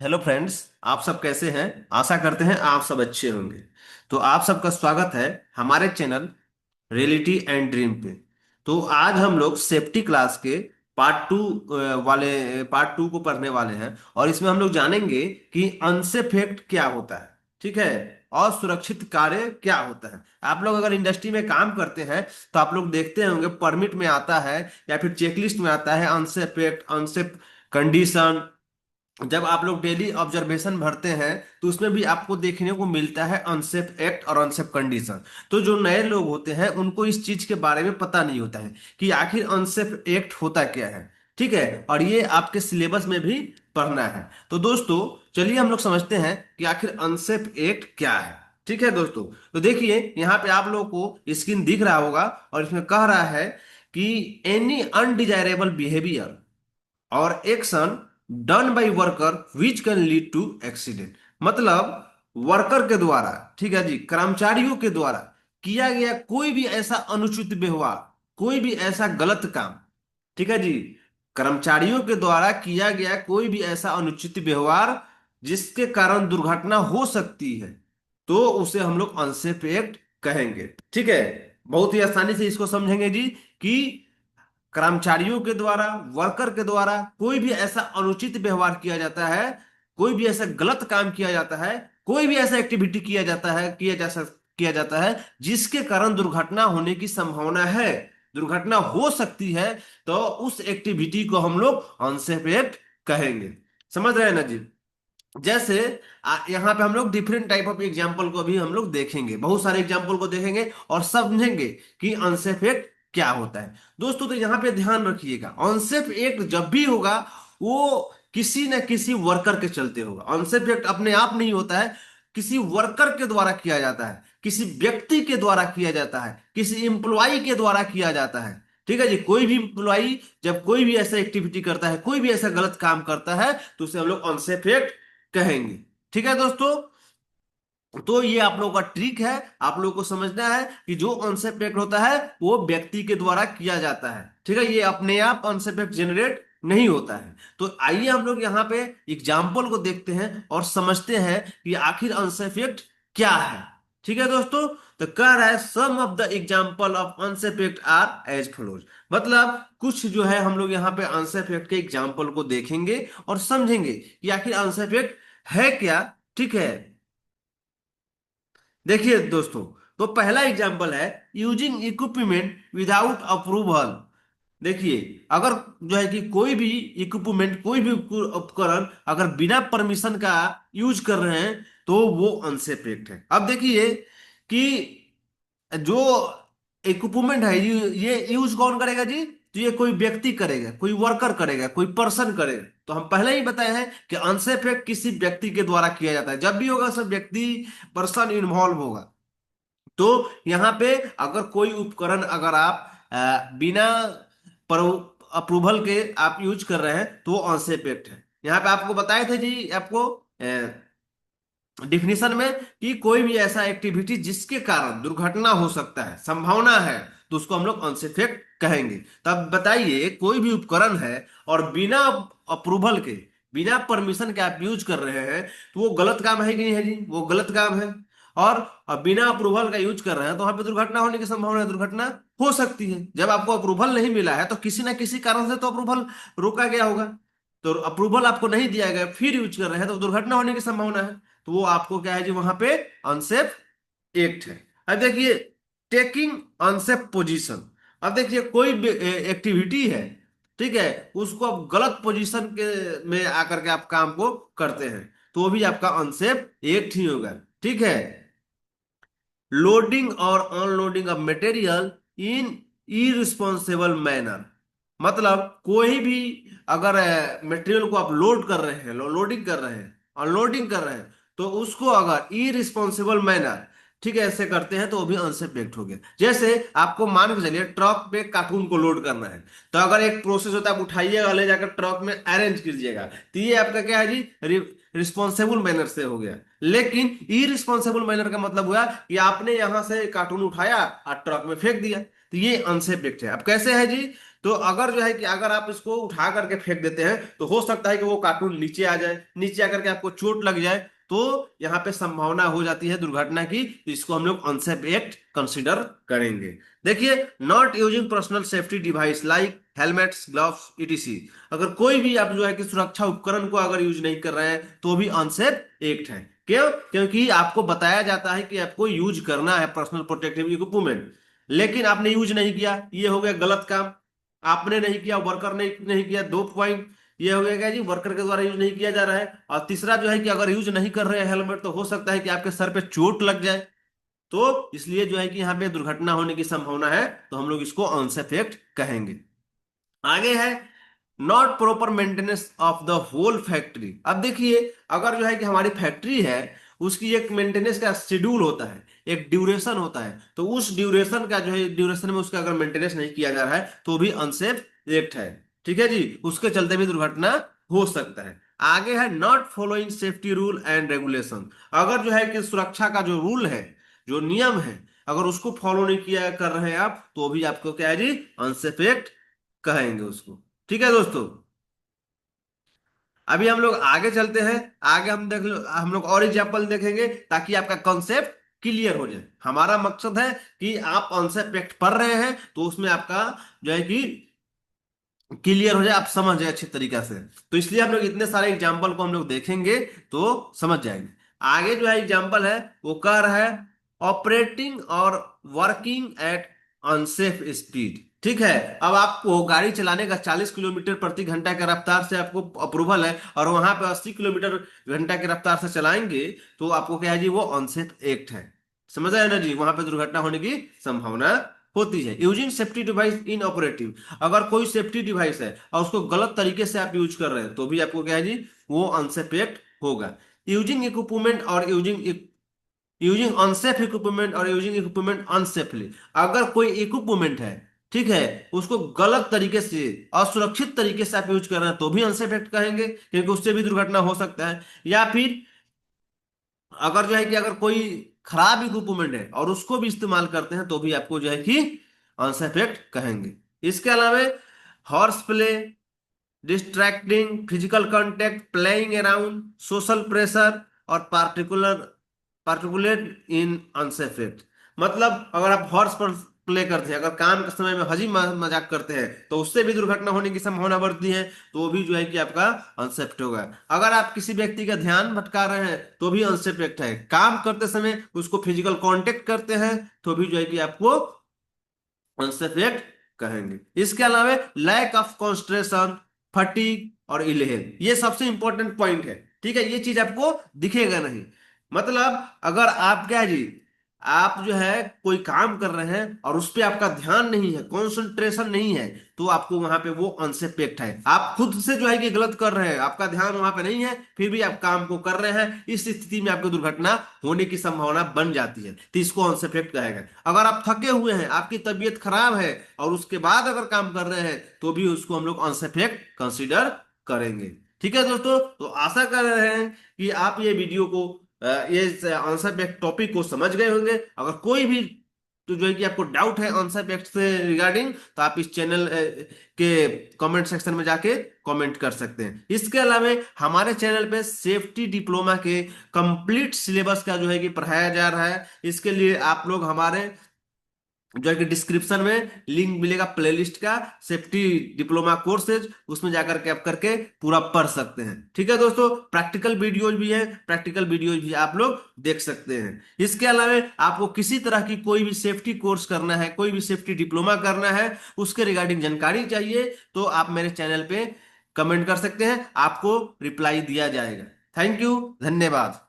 Hello friends. आप सब कैसे हैं? आशा करते हैं आप सब अच्छे होंगे। तो आप सबका स्वागत है हमारे चैनल रियलिटी एंड ड्रीम पे। तो आज हम लोग सेफ्टी क्लास के पार्ट टू को पढ़ने वाले हैं और इसमें हम लोग जानेंगे कि अनसेफ एक्ट क्या होता है। ठीक है। और सुरक्षित कार्य क्या होता है। आप लोग अगर इंडस्ट्री में काम करते हैं तो आप लोग देखते होंगे परमिट में आता है या फिर चेकलिस्ट में आता है अनसेफ एक्ट, अनसेफ कंडीशन। जब आप लोग डेली ऑब्जर्वेशन भरते हैं तो उसमें भी आपको देखने को मिलता है अनसेफ एक्ट और अनसेफ कंडीशन। तो जो नए लोग होते हैं उनको इस चीज के बारे में पता नहीं होता है कि आखिर अनसेफ एक्ट होता क्या है। ठीक है। और ये आपके सिलेबस में भी पढ़ना है। तो दोस्तों, चलिए हम लोग समझते हैं कि आखिर अनसेफ एक्ट क्या है। ठीक है दोस्तों। तो देखिए यहाँ पे आप लोगों को स्क्रीन दिख रहा होगा और इसमें कह रहा है कि एनी अनडिजायरेबल बिहेवियर और action done by worker which can lead to accident. मतलब वर्कर के द्वारा, ठीक है जी, कर्मचारियों के द्वारा किया गया कोई भी ऐसा अनुचित व्यवहार, कोई भी ऐसा गलत काम। ठीक है जी। कर्मचारियों के द्वारा किया गया कोई भी ऐसा अनुचित व्यवहार जिसके कारण दुर्घटना हो सकती है तो उसे हम लोग अनसेफ एक्ट कहेंगे। ठीक है। बहुत ही आसानी से इसको समझेंगे जी कि कर्मचारियों के द्वारा, वर्कर के द्वारा कोई भी ऐसा अनुचित व्यवहार किया जाता है, कोई भी ऐसा गलत काम किया जाता है, कोई भी ऐसा एक्टिविटी किया जाता है जिसके कारण दुर्घटना होने की संभावना है, दुर्घटना हो सकती है, तो उस एक्टिविटी को हम लोग अनसेफ एक्ट कहेंगे। समझ रहे हैं ना जी? जैसे यहाँ पे हम लोग डिफरेंट टाइप ऑफ एग्जाम्पल को भी हम लोग देखेंगे, बहुत सारे एग्जाम्पल को देखेंगे और समझेंगे कि अनसेफ एक्ट क्या होता है। दोस्तों, तो यहाँ पे ध्यान रखिएगा, अनसेफ एक्ट जब भी होगा वो किसी न किसी वर्कर के चलते होगा। अनसेफ एक्ट अपने आप नहीं होता है, किसी वर्कर के द्वारा किया जाता है, किसी व्यक्ति के द्वारा किया जाता है, किसी एम्प्लॉय के द्वारा किया जाता है। ठीक है जी। कोई भी एम्प्लॉय जब कोई भी ऐसा एक्टिविटी करता है, कोई भी ऐसा गलत काम करता है तो उसे हम लोग अनसेफ एक्ट कहेंगे। ठीक है दोस्तों। तो ये आप लोगों का ट्रिक है, आप लोगों को समझना है कि जो अनसेफ एक्ट होता है वो व्यक्ति के द्वारा किया जाता है। ठीक है। ये अपने आप अनसेफ एक्ट जनरेट नहीं होता है। तो आइए हम लोग यहाँ पे एग्जाम्पल को देखते हैं और समझते हैं कि आखिर अनसेफ एक्ट क्या है। ठीक है दोस्तों। तो कह रहा है some of the example of unsafe act are as follows. मतलब कुछ जो है हम लोग यहाँ पे अनसेफ एक्ट के एग्जाम्पल को देखेंगे और समझेंगे कि आखिर अनसेफ एक्ट है क्या। ठीक है। देखिए दोस्तों, तो पहला एग्जांपल है यूजिंग इक्विपमेंट विदाउट अप्रूवल। देखिए, अगर जो है कि कोई भी इक्विपमेंट, कोई भी उपकरण अगर बिना परमिशन का यूज कर रहे हैं तो वो अनसेफ एक्ट है। अब देखिए कि जो इक्विपमेंट है ये यूज कौन करेगा जी? तो ये कोई व्यक्ति करेगा, कोई वर्कर करेगा, कोई पर्सन करेगा। तो हम पहले ही बताए हैं कि अनसेफ एक्ट किसी व्यक्ति के द्वारा किया जाता है। जब भी होगा सब व्यक्ति, पर्सन इन्वॉल्व होगा। तो यहाँ पे अगर कोई उपकरण अगर आप बिना अप्रूवल के आप यूज कर रहे हैं तो वो अनसेफ एक्ट है। यहाँ पे आपको बताए थे जी, आपको डिफिनीशन में कि कोई भी ऐसा एक्टिविटी जिसके कारण दुर्घटना हो सकता है, संभावना है, तो उसको हम लोग अनसेफ एक्ट कहेंगे। तब बताइए, कोई भी उपकरण है और बिना अप्रूवल के, बिना परमिशन के आप यूज कर रहे हैं तो वो गलत काम है कि नहीं है जी? वो गलत काम है। और बिना अप्रूवल का यूज कर रहे हैं तो वहां पे दुर्घटना होने की संभावना है, दुर्घटना हो सकती है। जब आपको अप्रूवल नहीं मिला है तो किसी ना किसी कारण से तो अप्रूवल रोका गया होगा। तो अप्रूवल आपको नहीं दिया गया फिर यूज कर रहे हैं तो दुर्घटना होने की संभावना है। तो वो आपको क्या है जी, वहां पे अनसेफ एक्ट है। अब देखिए टेकिंग अनसेफ पोजीशन। अब देखिए कोई एक्टिविटी है, ठीक है, उसको आप गलत पोजीशन के में आकर के आप काम को करते हैं तो वो भी आपका अनसेफ एक्ट ही होगा। ठीक है। लोडिंग और unloading of material in irresponsible manner. मतलब कोई भी अगर मटेरियल को आप लोड कर रहे हैं, लोडिंग कर रहे हैं, अनलोडिंग कर रहे हैं, तो उसको अगर इरिस्पॉन्सिबल मैनर, ठीक है, ऐसे करते हैं तो वो भी अनसेफ एक्ट हो गया। जैसे आपको मान के चलिए ट्रक पे कार्टून को लोड करना है, तो अगर एक प्रोसेस होता है, आप उठाइएगा, ले जाकर ट्रक में अरेंज कीजिएगा, तो ये आपका क्या है जी, रिस्पॉन्सिबल मैनर से हो गया। लेकिन इरिस्पॉन्सिबल मैनर का मतलब हुआ कि आपने यहां से कार्टून उठाया और ट्रक में फेंक दिया, तो ये अनसेफ एक्ट है। अब कैसे है जी? तो अगर जो है कि अगर आप इसको उठा करके फेंक देते हैं तो हो सकता है कि वो कार्टून नीचे आ जाए, नीचे आकर के आपको चोट लग जाए, तो यहाँ पे संभावना हो जाती है दुर्घटना की। तो इसको हम लोग अनसेफ एक्ट कंसिडर करेंगे। देखिए, not using personal safety device like helmets, gloves, etc. अगर कोई भी आप जो है कि सुरक्षा उपकरण को अगर यूज नहीं कर रहे हैं तो भी अनसेफ एक्ट है। क्यों? क्योंकि आपको बताया जाता है कि आपको यूज करना है पर्सनल प्रोटेक्टिव इक्विपमेंट, लेकिन आपने यूज नहीं किया, ये हो गया गलत काम। आपने नहीं किया, वर्कर ने नहीं किया, 2 पॉइंट ये हो गया क्या जी, वर्कर के द्वारा यूज नहीं किया जा रहा है। और तीसरा जो है कि अगर यूज नहीं कर रहे हैं हेलमेट तो हो सकता है कि आपके सर पे चोट लग जाए, तो इसलिए जो है कि यहाँ पे दुर्घटना होने की संभावना है, तो हम लोग इसको अनसेफ एक्ट कहेंगे। आगे है not proper maintenance of the whole factory. अब देखिए, अगर जो है कि हमारी फैक्ट्री है, उसकी एक मेंटेनेंस का शेड्यूल होता है, एक ड्यूरेशन होता है, तो उस ड्यूरेशन का जो है, ड्यूरेशन में उसका अगर मेंटेनेंस नहीं किया जा रहा है तो भी अनसेफ एक्ट है। ठीक है जी, उसके चलते भी दुर्घटना हो सकता है। आगे है not following safety rule and regulation. अगर जो है कि सुरक्षा का जो रूल है, जो नियम है, अगर उसको फॉलो नहीं किया कर रहे हैं आप, तो भी आपको क्या है जी, अनसेफ एक्ट कहेंगे उसको। ठीक है दोस्तों, अभी हम लोग आगे चलते हैं। आगे हम देख लो, हम लोग और एग्जाम्पल देखेंगे ताकि आपका कॉन्सेप्ट क्लियर हो जाए। हमारा मकसद है कि आप कॉन्सेप्ट पढ़ रहे हैं तो उसमें आपका जो है कि क्लियर हो जाए, आप समझ जाए अच्छे तरीके से। तो इसलिए हम लोग इतने सारे एग्जाम्पल को हम लोग देखेंगे तो समझ जाएंगे। आगे जो है एग्जाम्पल है वो कह रहा है ऑपरेटिंग और वर्किंग एट अनसेफ स्पीड। ठीक है, अब आपको गाड़ी चलाने का 40 किलोमीटर प्रति घंटा की रफ्तार से आपको अप्रूवल है, और वहां पे 80 किलोमीटर घंटा की रफ्तार से चलाएंगे तो आपको क्या है जी, वो अनसेफ एक्ट है। समझ आया ना जी, वहां पे दुर्घटना होने की संभावना होती है। यूजिंग सेफ्टी डिवाइस इन ऑपरेटिव। अगर कोई सेफ्टी डिवाइस है और उसको गलत तरीके से आप यूज कर रहे हैं तो भी आपको क्या है जी, वो अनसेफ एक्ट होगा। यूजिंग इक्विपमेंट और यूजिंग अनसेफ इक्विपमेंट और यूजिंग इक्विपमेंट अनसेफली। अगर कोई इक्विपमेंट है, ठीक है, उसको गलत तरीके से, असुरक्षित तरीके से आप यूज कर रहे हैं तो भी अनसेफ एक्ट कहेंगे, क्योंकि उससे भी दुर्घटना हो सकता है। या फिर अगर जो है कि अगर कोई खराब इक्विपमेंट है और उसको भी इस्तेमाल करते हैं तो भी आपको जो है कि अनसेफ एक्ट कहेंगे। इसके अलावा horse play, distracting, physical contact, playing around, social pressure और पार्टिकुलेट इन अनसेफ एक्ट। मतलब अगर आप हॉर्स पर प्ले करते हैं, अगर काम के समय में हंसी मजाक करते हैं तो उससे भी दुर्घटना होने की संभावना बढ़ती है, तो भी जो है कि आपका अनसेफ्ट होगा। अगर आप किसी व्यक्ति का ध्यान भटका रहे हैं तो भी अनसेफ एक्ट है। काम करते समय उसको फिजिकल कांटेक्ट करते हैं तो भी जो है कि आपको अनसेफ एक्ट कहेंगे। इसके अलावा लैक ऑफ कॉन्सेंट्रेशन, फटीग और इलेहन, ये सबसे इंपॉर्टेंट पॉइंट है। ठीक है, ये चीज आपको दिखेगा नहीं। मतलब अगर आप क्या है जी, आप जो है कोई काम कर रहे हैं और उस पे आपका ध्यान नहीं है, कंसंट्रेशन नहीं है, तो आपको वहां पे वो अनसेफ एक्ट है। आप खुद से जो है कि गलत कर रहे हैं, आपका ध्यान वहां पे नहीं है, फिर भी आप काम को कर रहे हैं, इस स्थिति में आपको दुर्घटना होने की संभावना बन जाती है, तो इसको अनसेफ एक्ट कहेगा। अगर आप थके हुए हैं, आपकी तबीयत खराब है और उसके बाद अगर काम कर रहे हैं तो भी उसको हम लोग अनसेफ एक्ट कंसिडर करेंगे। ठीक है दोस्तों, तो आशा कर रहे हैं कि आप ये वीडियो को ये आंसर पैक्ट टॉपिक को समझ गए होंगे। अगर कोई भी तो जो है कि आपको डाउट है आंसर पैक्ट से रिगार्डिंग, तो आप इस चैनल के कमेंट सेक्शन में जाके कमेंट कर सकते हैं। इसके अलावा हमारे चैनल पे सेफ्टी डिप्लोमा के कंप्लीट सिलेबस का जो है कि पढ़ाया जा रहा है। इसके लिए आप लोग हमारे जो है कि डिस्क्रिप्शन में लिंक मिलेगा प्लेलिस्ट का, सेफ्टी डिप्लोमा कोर्सेज, उसमें जाकर के आप करके पूरा पढ़ सकते हैं। ठीक है दोस्तों, प्रैक्टिकल वीडियोज भी है, प्रैक्टिकल वीडियोज भी आप लोग देख सकते हैं। इसके अलावा आपको किसी तरह की कोई भी सेफ्टी कोर्स करना है, कोई भी सेफ्टी डिप्लोमा करना है, उसके रिगार्डिंग जानकारी चाहिए तो आप मेरे चैनल पे कमेंट कर सकते हैं, आपको रिप्लाई दिया जाएगा। थैंक यू, धन्यवाद।